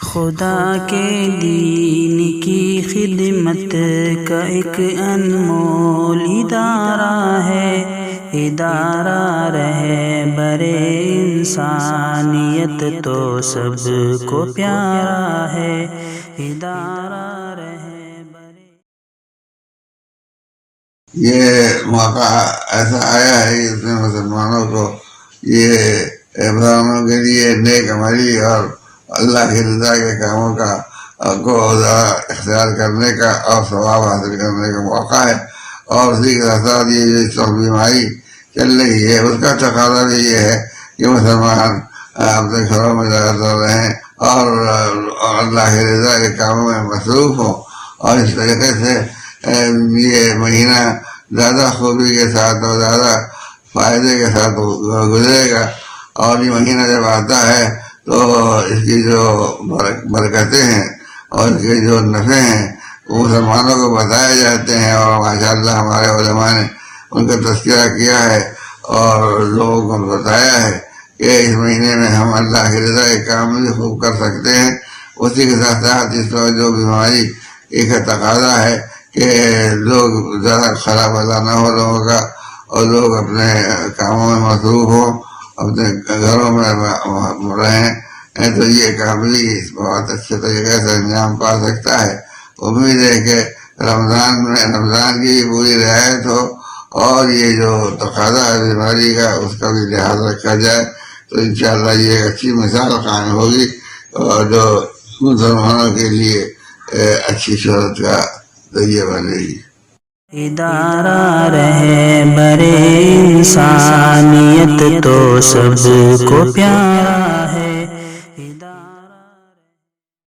خدا کے دین کی خدمت کا ایک انمول ادارہ ہے، ادارہ رہے برے انسانیت تو سب کو پیارا ہے، ادارہ رہے برے۔ یہ موقع ایسا آیا ہے کہ اس میں مسلمانوں کو یہ مسلمانوں کے لیے نیک عملی اور اللہ کی رضا کے کاموں کا کو اختیار کرنے کا اور ثواب حاصل کرنے کا موقع ہے، اور اسی کے ساتھ ساتھ یہ جو اس وقت بیماری چل رہی ہے اس کا تقاضا بھی یہ ہے کہ مسلمان اپنے گھروں میں لگاتار رہیں اور اللہ کی رضا کے کاموں میں مصروف ہوں، اور اس طریقے سے یہ مہینہ زیادہ خوبی کے ساتھ اور زیادہ فائدے کے ساتھ گزرے گا۔ اور یہ مہینہ جب آتا ہے تو اس کی جو برکتیں ہیں اور اس کے جو نفع ہیں وہ مسلمانوں کو بتائے جاتے ہیں، اور ماشاءاللہ ہمارے علماء نے ان کا تذکرہ کیا ہے اور لوگوں کو بتایا ہے کہ اس مہینے میں ہم اللہ کی رضا کے کام بھی خوب کر سکتے ہیں۔ اسی کے ساتھ ساتھ اس وقت جو بیماری ایک تقاضا ہے کہ لوگ ذرا خراب اللہ نہ ہو لوگوں کا، اور لوگ اپنے کاموں میں مصروف ہوں، اپنے گھروں میں رہیں، تو یہ کام بھی بہت اچھے طریقے سے انجام پا سکتا ہے۔ امید ہے کہ رمضان کی پوری رعایت ہو اور یہ جو تقاضا ہے بیماری کا اس کا بھی لحاظ رکھا جائے، تو انشاءاللہ یہ ایک اچھی مثال قائم ہوگی اور جو مسلمانوں کے لیے اچھی شہرت کا ذریعہ بنے گی۔ ادارہ رہے برے انسانیت تو سب کو پیارا